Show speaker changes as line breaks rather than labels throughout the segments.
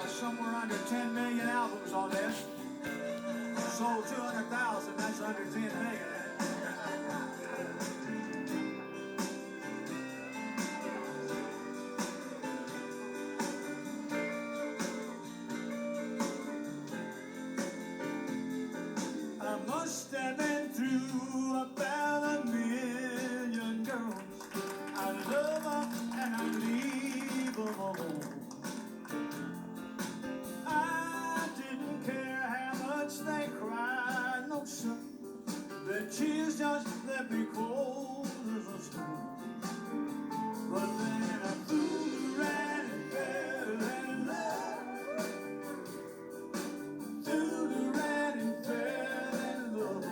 somewhere under 10 million albums on this. Sold 200,000, that's under 10 million. I must have been through about 1,000,000 girls. I love them and I leave them alone. I didn't care how much they cried, no sir. Their tears just left me cold as a stone. But then I fooled around and fell in love. Fooled around and fell in love.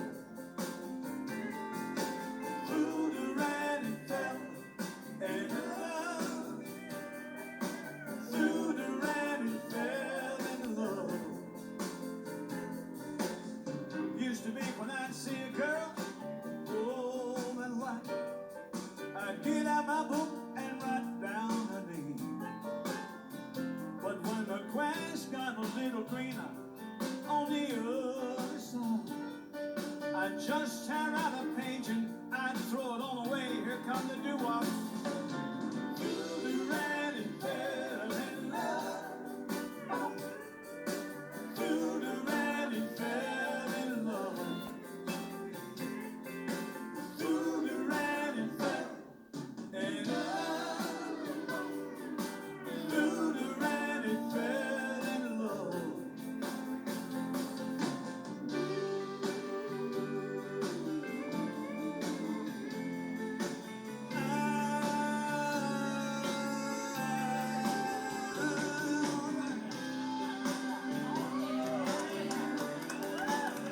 Fooled around and fell in love. Fooled around and fell in love. Used to be when I'd see a girl, oh, and white, I'd get out my book and write down her name. But when the grass got a little greener on the other side, I'd just tear out a page and I'd throw it all away. Here come the doo-wop. Fooled around and fell in love. Fooled around and fell in love. Fooled around and fell in love. Fooled around and fell in love.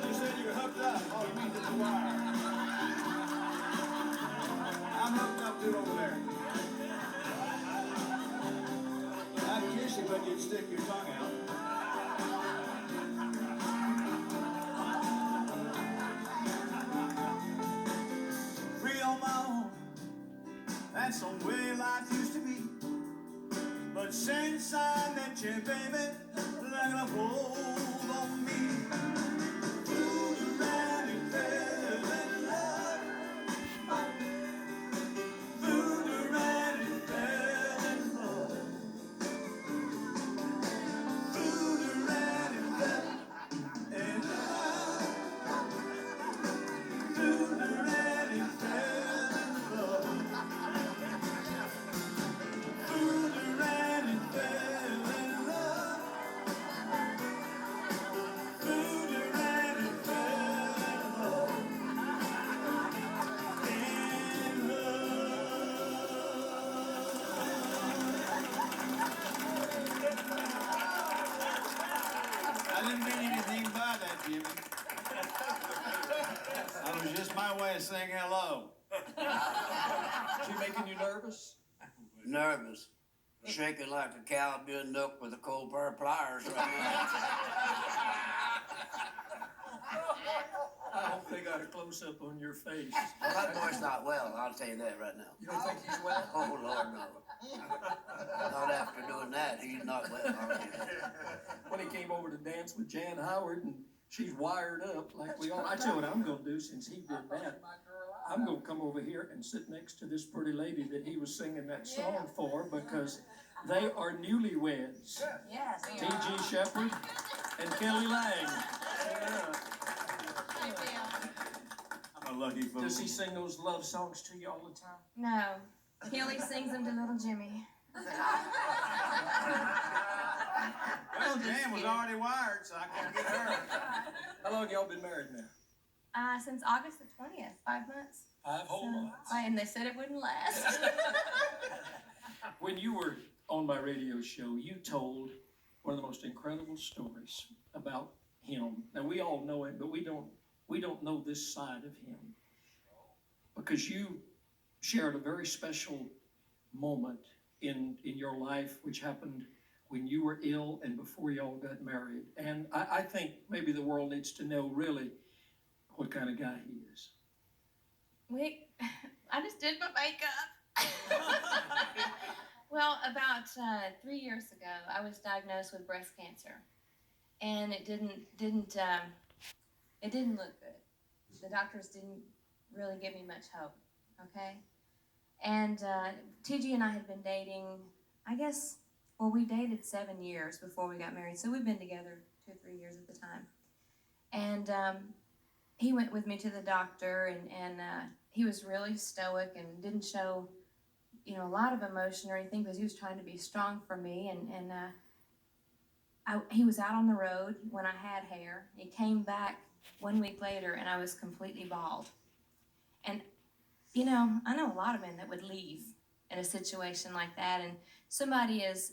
You said you were hooked up. Oh, you mean to the wire. I'm hooked up to over there. I'd kiss you, but you'd stick your tongue out. Free on my own, that's the way life used to be. But since I met you, baby, like a hold on me. Fooled around and fell in love. Fooled around and fell in love. Fooled around and fell in love. Fooled around and fell in love. Fooled around and fell in love. Fooled around and fell in love. In love. I didn't mean anything by that, Jimmy. That was just my way of saying hello.
Is she making you nervous?
Nervous. Shaking like a cow being milked with a cold pair of pliers right now.
I hope they got a close-up on your face.
Well, that boy's not well, I'll tell you that right now.
You don't think he's well?
Oh, Lord, no. Not after doing that, he's not well, I'll tell you that.
When he came over to dance with Jan Howard and she's wired up like we are. I tell you what I'm gonna do since he did that. I'm gonna come over here and sit next to this pretty lady that he was singing that song for because they are newlyweds.
Yes.
T.G. Shepherd and Kelly Lang. Yeah.
I'm a lucky fool.
Does he sing those love songs to you all the time?
No. Kelly sings them to little Jimmy.
Well, Jan was already wired, so I couldn't get her.
How long y'all been married now?
Since August the 20th, 5 months.
5 whole months.
And they said it wouldn't last.
When you were on my radio show, you told one of the most incredible stories about him. Now we all know him, but we don't know this side of him. Because you shared a very special moment in your life, which happened when you were ill and before y'all got married. And I think maybe the world needs to know really what kind of guy he is.
I just did my makeup. Well, about 3 years ago, I was diagnosed with breast cancer, and it didn't look good. The doctors didn't really give me much hope. Okay, and TG and I had been dating, I guess. Well, we dated 7 years before we got married, so we've been together 2 or 3 years at the time. And he went with me to the doctor, and he was really stoic and didn't show, a lot of emotion or anything because he was trying to be strong for me. And he was out on the road when I had hair. He came back 1 week later, and I was completely bald. And I know a lot of men that would leave in a situation like that, and somebody has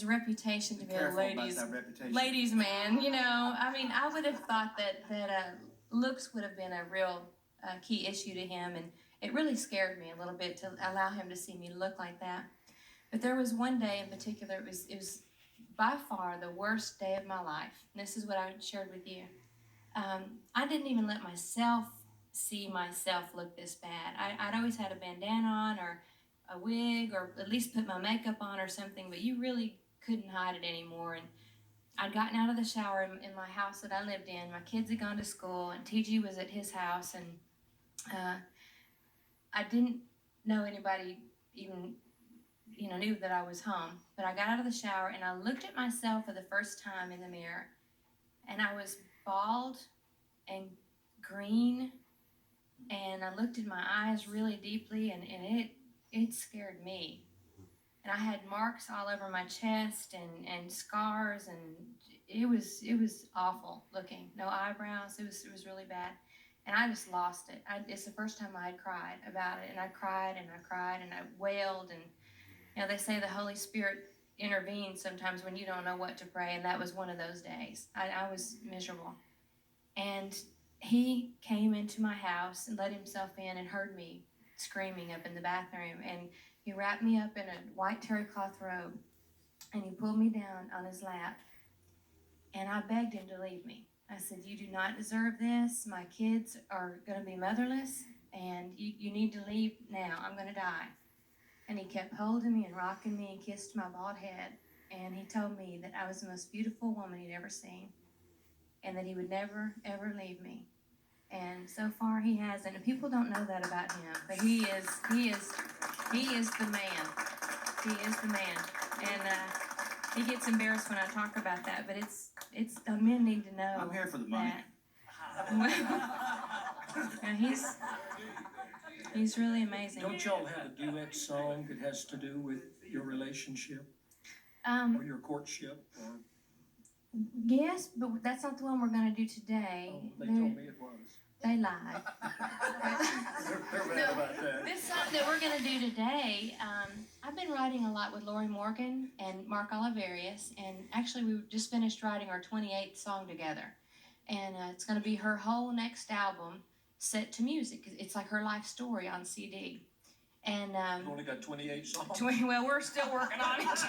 a reputation to be a
Careful about
ladies
that reputation.
ladies man. I mean, I would have thought that looks would have been a real key issue to him, and it really scared me a little bit to allow him to see me look like that. But there was one day in particular, it was by far the worst day of my life. And this is what I shared with you. I didn't even let myself see myself look this bad. I'd always had a bandana on or a wig or at least put my makeup on or something, but you really couldn't hide it anymore. And I'd gotten out of the shower in my house that I lived in. My kids had gone to school, and TG was at his house, and I didn't know anybody even knew that I was home. But I got out of the shower, and I looked at myself for the first time in the mirror, and I was bald and green, and I looked in my eyes really deeply, and it scared me. And I had marks all over my chest and scars, and it was awful looking. No eyebrows. It was really bad, and I just lost it. It's the first time I had cried about it, and I cried and I cried and I wailed. And they say the Holy Spirit intervenes sometimes when you don't know what to pray, and that was one of those days. I was miserable, and he came into my house and let himself in and heard me screaming up in the bathroom, and he wrapped me up in a white terry cloth robe, and he pulled me down on his lap, and I begged him to leave me. I said, "You do not deserve this. My kids are going to be motherless, and you need to leave now. I'm going to die." And he kept holding me and rocking me and kissed my bald head, and he told me that I was the most beautiful woman he'd ever seen, and that he would never, ever leave me. And so far he hasn't. And people don't know that about him, but he is the man. He is the man. And he gets embarrassed when I talk about that, but it's men need to know.
I'm here for the money.
And he's really amazing.
Don't y'all have a duet song that has to do with your relationship or your courtship? Or
Yes, but that's not the one we're going to do today.
they told me it was.
They lied.
They're mad about that.
This song that we're going to do today, I've been writing a lot with Lori Morgan and Mark Oliverius, and actually we just finished writing our 28th song together. And it's going to be her whole next album set to music. It's like her life story on CD. And
You've only got 28 songs.
well, we're still working on it.
She's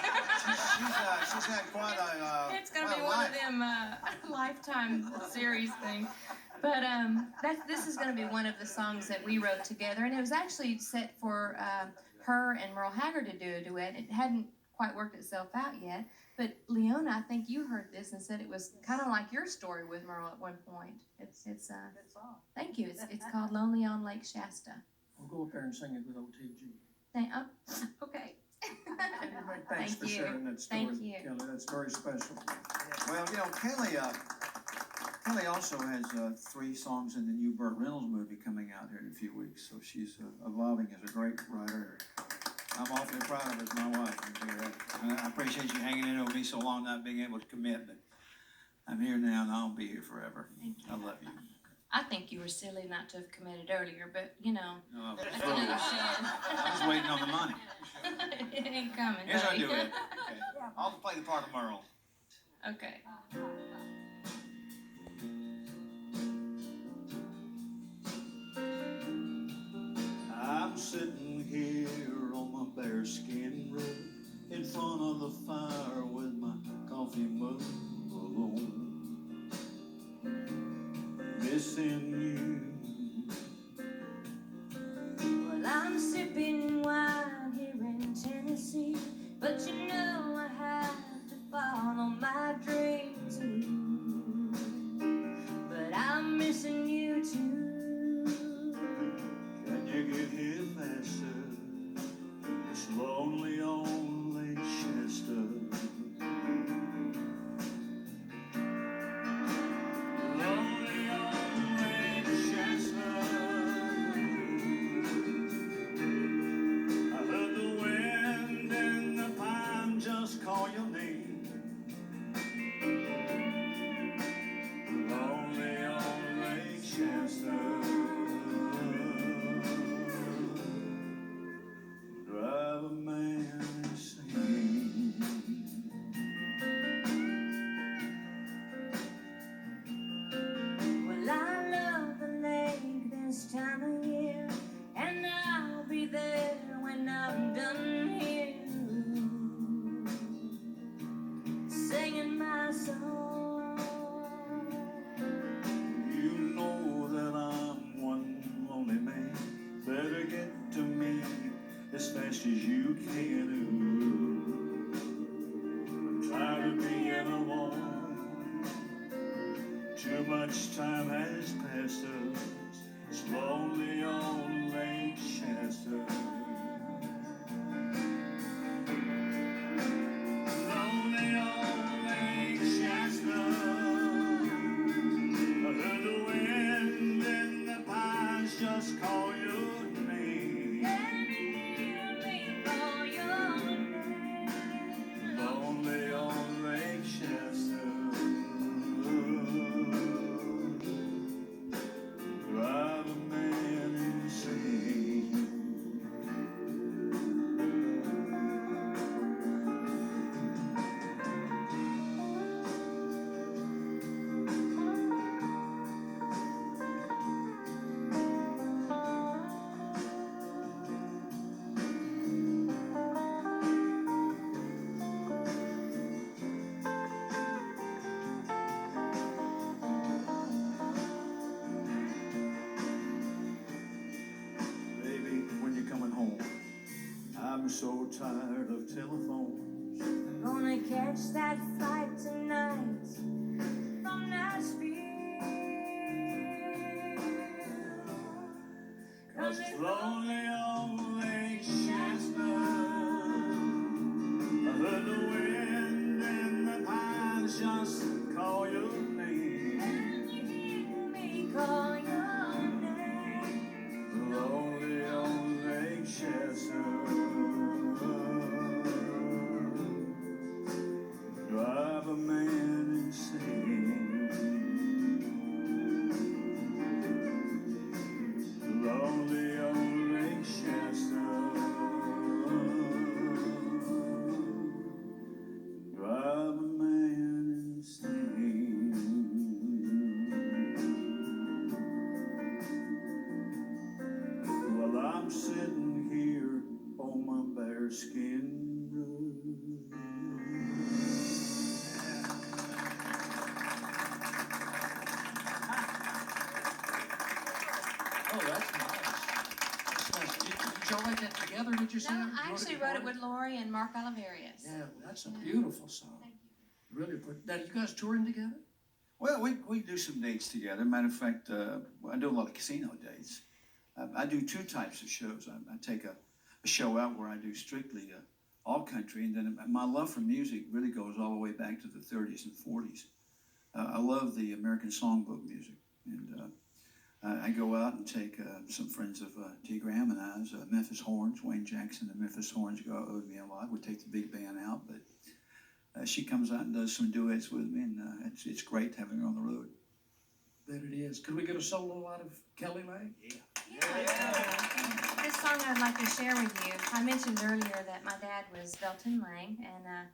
had quite a
It's going to
quite
be
a
one
life.
of them Lifetime series things. But this is going to be one of the songs that we wrote together, and it was actually set for her and Merle Haggard to do a duet. It hadn't quite worked itself out yet, but Leona, I think you heard this and said it was kind of like your story with Merle at one point. It's thank you. It's called "Lonely on Lake Shasta."
We'll go up there and sing it with OTG.
Okay.
Thanks for sharing that story,
Thank you.
Kelly. That's very special.
Well, Kelly also has 3 songs in the new Burt Reynolds movie coming out here in a few weeks, so she's evolving as a great writer. I'm awfully proud of her as my wife. And I appreciate you hanging in with me so long, not being able to commit, but I'm here now and I'll be here forever.
Thank you.
I love you.
I think you were silly not to have committed earlier, but
No,
that's another show.
I was waiting on the money.
It ain't coming.
Here's how I
buddy.
do it. Okay. I'll play the part of Merle.
Okay.
I'm sitting here on my bearskin rug in front of the fire with my coffee mug alone, missing you.
Well, I'm sipping
as fast as you can. I'm tired of being alone. Too much time has passed us. It's lonely on Lake Shasta. Lonely on Lake Shasta. I heard the wind and the pines just call your name. Lonely on Lake Shasta. Drive a man insane. Baby, when you're coming home, I'm so tired of telephones.
Gonna catch that flight tonight from Nashville.
'Cause it's lonely on Lake Shasta. I heard the wind and the pines just call your name.
Can you hear me call your name?
Lonely on Lake Shasta. Drive a man insane. Lonely on Lake Shasta. Drive a man insane. While I'm sitting here on my bearskin rug.
Oh, that's nice. That's nice. Did y'all write that together, did you say?
No,
You
I actually wrote it
together?
with Lori and Mark Oliverius.
Yeah, that's a beautiful song.
Thank you.
Really put, now, you guys touring together?
Well, we do some dates together. Matter of fact, I do a lot of casino dates. I do two types of shows. I take a show out where I do strictly all country, and then my love for music really goes all the way back to the 30s and 40s. I love the American songbook music, and I go out and take some friends of T. Graham and I's, Memphis Horns, Wayne Jackson, the Memphis Horns go out with me a lot. We take the big band out, but she comes out and does some duets with me, and it's great having her on the road.
Bet it is. Could we get a solo out of Kelly Lang?
Yeah. This song I'd like to share with you. I mentioned earlier that my dad was Belton Lang, and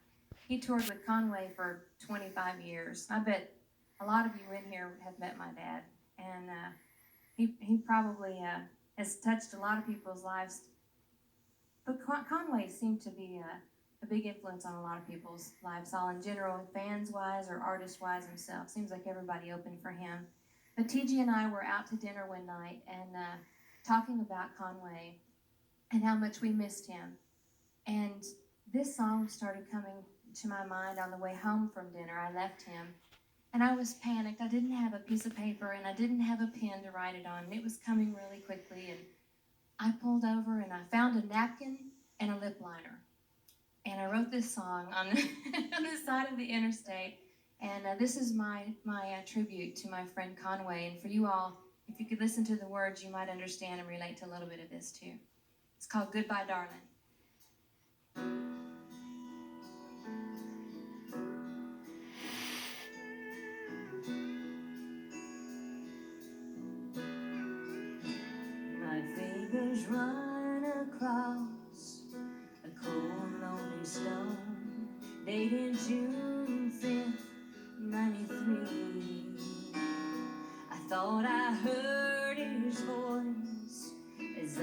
he toured with Conway for 25 years. I bet a lot of you in here have met my dad, and he probably has touched a lot of people's lives. But Conway seemed to be a big influence on a lot of people's lives, all in general, fans-wise or artist-wise himself. Seems like everybody opened for him. But TG and I were out to dinner one night and talking about Conway and how much we missed him. And this song started coming to my mind on the way home from dinner. I left him, and I was panicked. I didn't have a piece of paper, and I didn't have a pen to write it on. And it was coming really quickly, and I pulled over, and I found a napkin and a lip liner. And I wrote this song on the side of the interstate. And this is my tribute to my friend Conway. And for you all, if you could listen to the words, you might understand and relate to a little bit of this too. It's called Goodbye, Darling.
My fingers run across a cold, lonely stone, dated June 5th, 93. I thought I heard his voice as I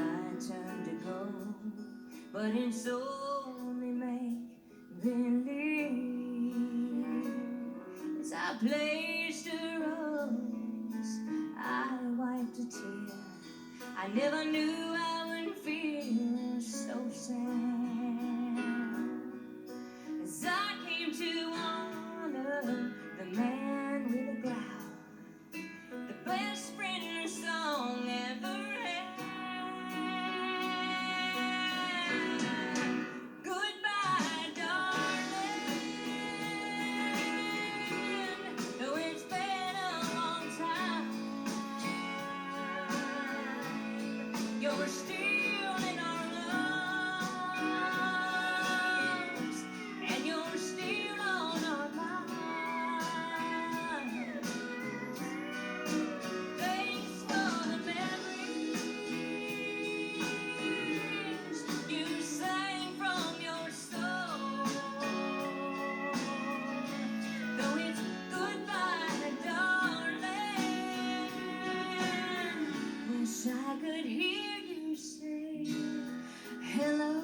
turned to go, but it's only make believe. As I placed a rose, I wiped a tear. I never knew I would feel so hear you say hello.